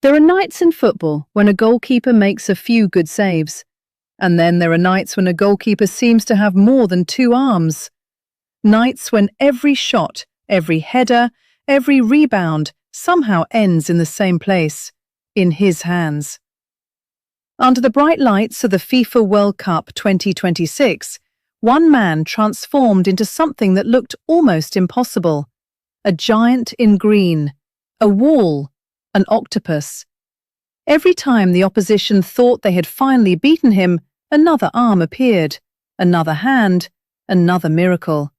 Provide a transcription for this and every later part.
There are nights in football when a goalkeeper makes a few good saves, and then there are nights when a goalkeeper seems to have more than two arms. Nights when every shot, every header, every rebound somehow ends in the same place, in his hands. Under the bright lights of the FIFA World Cup 2026, one man transformed into something that looked almost impossible. A giant in green, a wall, an octopus. Every time the opposition thought they had finally beaten him, another arm appeared, another hand, another miracle.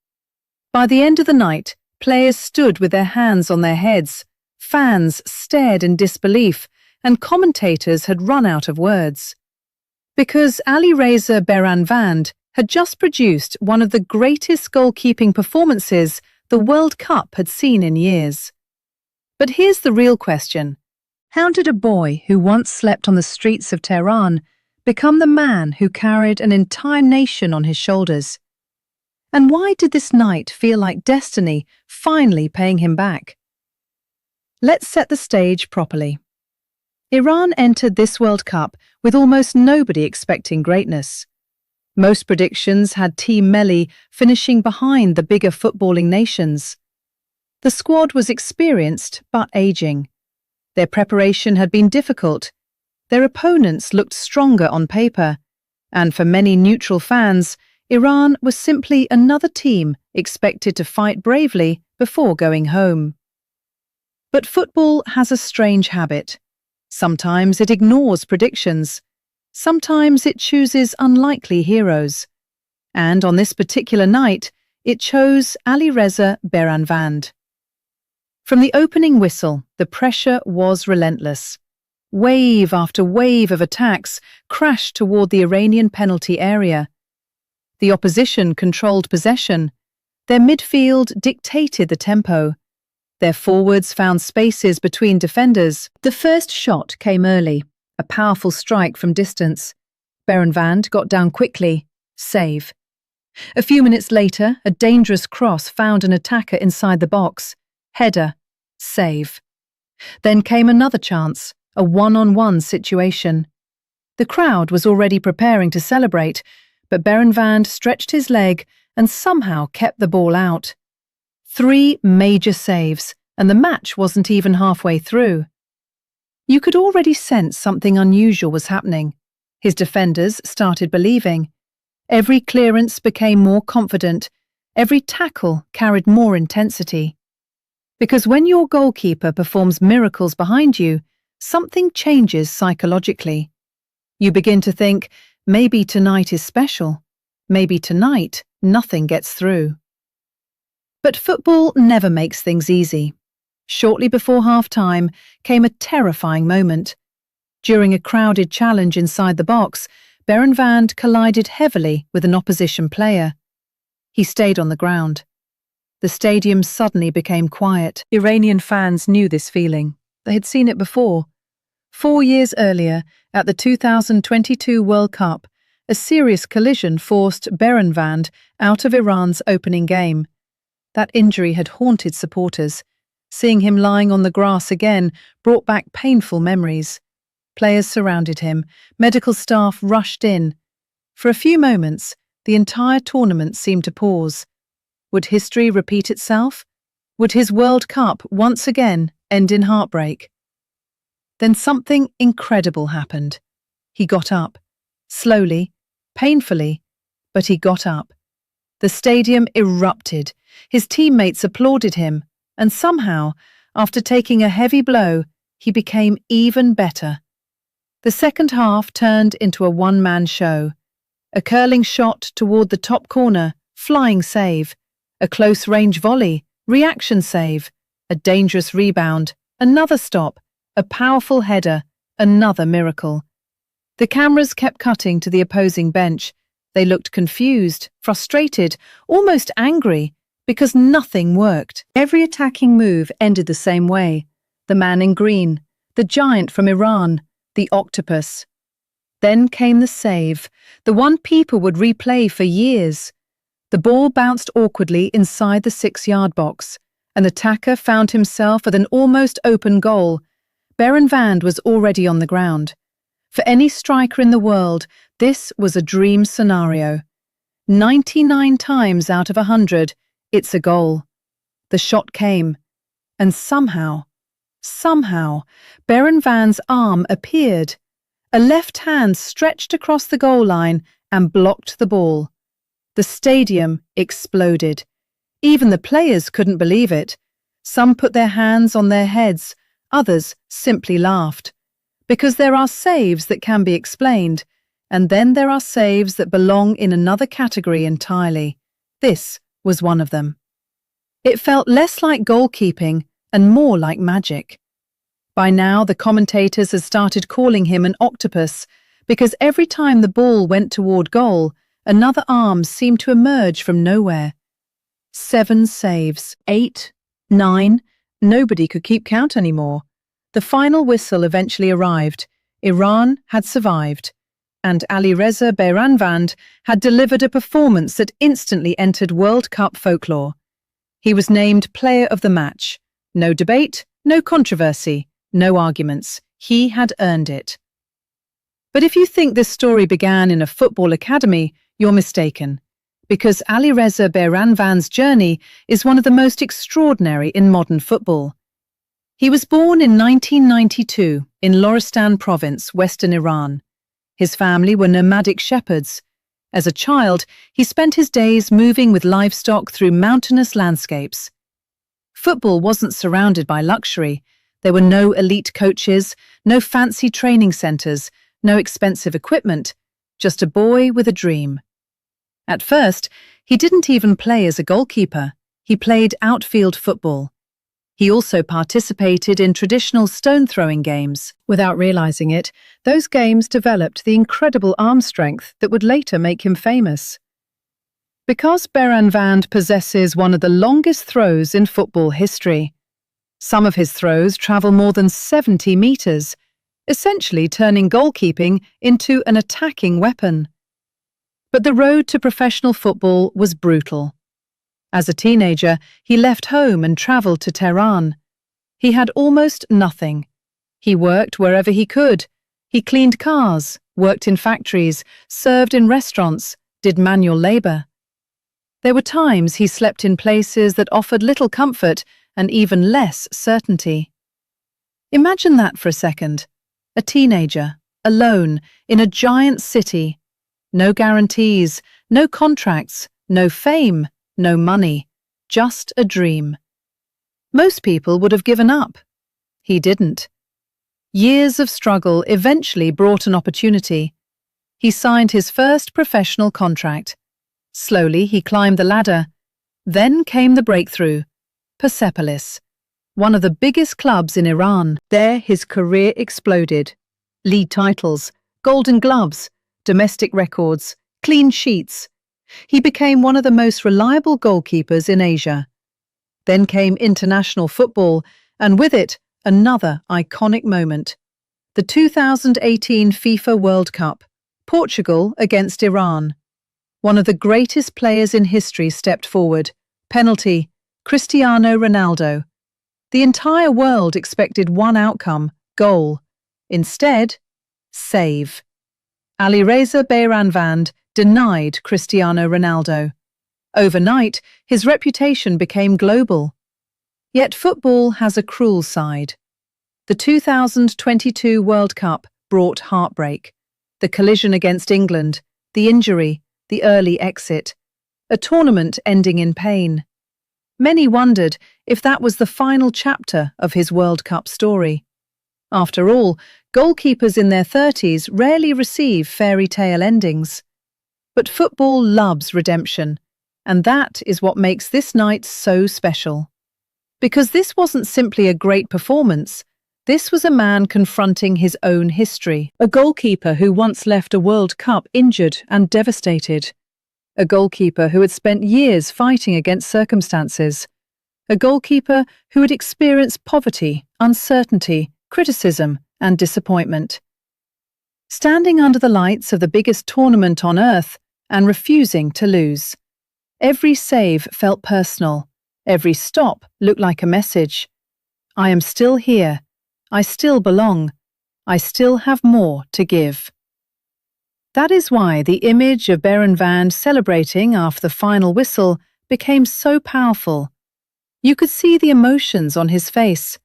By the end of the night, players stood with their hands on their heads, fans stared in disbelief, and commentators had run out of words. Because Alireza Beiranvand had just produced one of the greatest goalkeeping performances the World Cup had seen in years. But here's the real question. How did a boy who once slept on the streets of Tehran become the man who carried an entire nation on his shoulders? And why did this night feel like destiny finally paying him back? Let's set the stage properly. Iran entered this World Cup with almost nobody expecting greatness. Most predictions had Team Melli finishing behind the bigger footballing nations. The squad was experienced but aging. Their preparation had been difficult. Their opponents looked stronger on paper, and for many neutral fans, Iran was simply another team expected to fight bravely before going home. But football has a strange habit. Sometimes it ignores predictions. Sometimes it chooses unlikely heroes. And on this particular night, it chose Alireza Beiranvand. From the opening whistle, the pressure was relentless. Wave after wave of attacks crashed toward the Iranian penalty area. The opposition controlled possession. Their midfield dictated the tempo. Their forwards found spaces between defenders. The first shot came early, a powerful strike from distance. Beiranvand got down quickly. Save. A few minutes later, a dangerous cross found an attacker inside the box. Header. Save. Then came another chance, a one-on-one situation. The crowd was already preparing to celebrate, but Beiranvand stretched his leg and somehow kept the ball out. 3 major saves, and the match wasn't even halfway through. You could already sense something unusual was happening. His defenders started believing. Every clearance became more confident. Every tackle carried more intensity. Because when your goalkeeper performs miracles behind you, something changes psychologically. You begin to think, maybe tonight is special. Maybe tonight nothing gets through. But football never makes things easy. Shortly before half-time came a terrifying moment. During a crowded challenge inside the box, Beiranvand collided heavily with an opposition player. He stayed on the ground. The stadium suddenly became quiet. Iranian fans knew this feeling. They had seen it before. 4 years earlier, at the 2022 World Cup, a serious collision forced Beiranvand out of Iran's opening game. That injury had haunted supporters. Seeing him lying on the grass again brought back painful memories. Players surrounded him. Medical staff rushed in. For a few moments, the entire tournament seemed to pause. Would history repeat itself? Would his World Cup once again end in heartbreak? Then something incredible happened. He got up. Slowly, painfully, but he got up. The stadium erupted. His teammates applauded him, and somehow, after taking a heavy blow, he became even better. The second half turned into a one-man show. A curling shot toward the top corner, flying save. A close-range volley, reaction save. A dangerous rebound, another stop. A powerful header, another miracle. The cameras kept cutting to the opposing bench. They looked confused, frustrated, almost angry, because nothing worked. Every attacking move ended the same way. The man in green, the giant from Iran, the octopus. Then came the save, the one people would replay for years. The ball bounced awkwardly inside the 6-yard box. An attacker found himself with an almost open goal, Beiranvand was already on the ground. For any striker in the world, this was a dream scenario. 99 times out of 100, it's a goal. The shot came, and somehow, Beiranvand's arm appeared. A left hand stretched across the goal line and blocked the ball. The stadium exploded. Even the players couldn't believe it. Some put their hands on their heads, others simply laughed. Because there are saves that can be explained, and then there are saves that belong in another category entirely. This was one of them. It felt less like goalkeeping and more like magic. By now, the commentators had started calling him an octopus, because every time the ball went toward goal, another arm seemed to emerge from nowhere. 7 saves, 8, 9, nobody could keep count anymore. The final whistle eventually arrived. Iran had survived, and Alireza Beiranvand had delivered a performance that instantly entered World Cup folklore. He was named Player of the Match. No debate, no controversy, no arguments. He had earned it. But if you think this story began in a football academy, you're mistaken, because Alireza Beiranvand's journey is one of the most extraordinary in modern football. He was born in 1992 in Loristan province, western Iran. His family were nomadic shepherds. As a child, he spent his days moving with livestock through mountainous landscapes. Football wasn't surrounded by luxury. There were no elite coaches, no fancy training centres, no expensive equipment, just a boy with a dream. At first, he didn't even play as a goalkeeper. He played outfield football. He also participated in traditional stone-throwing games. Without realizing it, those games developed the incredible arm strength that would later make him famous. Because Beiranvand possesses one of the longest throws in football history. Some of his throws travel more than 70 meters, essentially turning goalkeeping into an attacking weapon. But the road to professional football was brutal. As a teenager, he left home and traveled to Tehran. He had almost nothing. He worked wherever he could. He cleaned cars, worked in factories, served in restaurants, did manual labor. There were times he slept in places that offered little comfort and even less certainty. Imagine that for a second. A teenager, alone, in a giant city. No guarantees, no contracts, no fame, no money, just a dream. Most people would have given up. He didn't. Years of struggle eventually brought an opportunity. He signed his first professional contract. Slowly, he climbed the ladder. Then came the breakthrough. Persepolis, one of the biggest clubs in Iran. There, his career exploded. League titles, golden gloves, domestic records, clean sheets. He became one of the most reliable goalkeepers in Asia. Then came international football, and with it, another iconic moment. The 2018 FIFA World Cup, Portugal against Iran. One of the greatest players in history stepped forward. Penalty, Cristiano Ronaldo. The entire world expected one outcome, goal. Instead, save. Alireza Beiranvand denied Cristiano Ronaldo. Overnight, his reputation became global. Yet football has a cruel side. The 2022 World Cup brought heartbreak. The collision against England, the injury, the early exit. A tournament ending in pain. Many wondered if that was the final chapter of his World Cup story. After all, goalkeepers in their 30s rarely receive fairy tale endings. But football loves redemption, and that is what makes this night so special. Because this wasn't simply a great performance, this was a man confronting his own history. A goalkeeper who once left a World Cup injured and devastated. A goalkeeper who had spent years fighting against circumstances. A goalkeeper who had experienced poverty, uncertainty, criticism, and disappointment. Standing under the lights of the biggest tournament on earth and refusing to lose. Every save felt personal. Every stop looked like a message. I am still here. I still belong. I still have more to give. That is why the image of Beiranvand celebrating after the final whistle became so powerful. You could see the emotions on his face.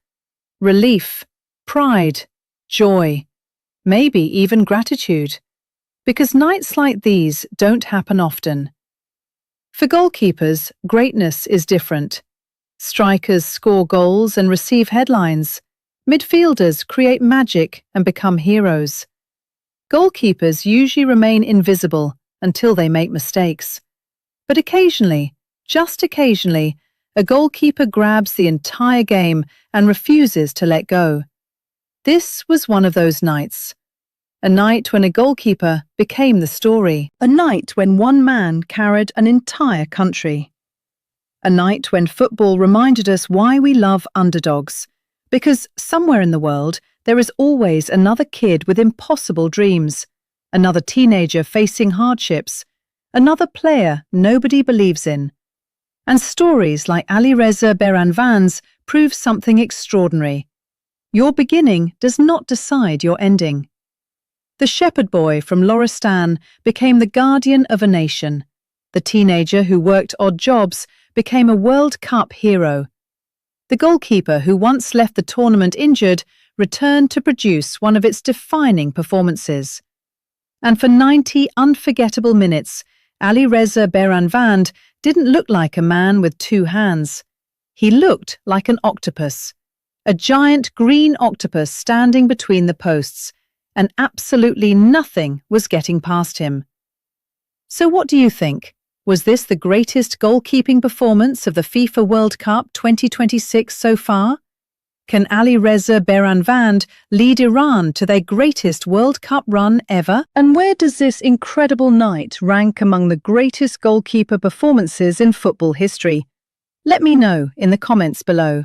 Relief, pride, joy, maybe even gratitude. Because nights like these don't happen often. For goalkeepers, greatness is different. Strikers score goals and receive headlines. Midfielders create magic and become heroes. Goalkeepers usually remain invisible until they make mistakes. But occasionally, just occasionally, a goalkeeper grabs the entire game and refuses to let go. This was one of those nights. A night when a goalkeeper became the story. A night when one man carried an entire country. A night when football reminded us why we love underdogs. Because somewhere in the world, there is always another kid with impossible dreams, another teenager facing hardships, another player nobody believes in. And stories like Alireza Beiranvand's prove something extraordinary. Your beginning does not decide your ending. The shepherd boy from Loristan became the guardian of a nation. The teenager who worked odd jobs became a World Cup hero. The goalkeeper who once left the tournament injured returned to produce one of its defining performances. And for 90 unforgettable minutes, Alireza Beiranvand didn't look like a man with two hands. He looked like an octopus, a giant green octopus standing between the posts, and absolutely nothing was getting past him. So what do you think? Was this the greatest goalkeeping performance of the FIFA World Cup 2026 so far? Can Alireza Beiranvand lead Iran to their greatest World Cup run ever? And where does this incredible night rank among the greatest goalkeeper performances in football history? Let me know in the comments below.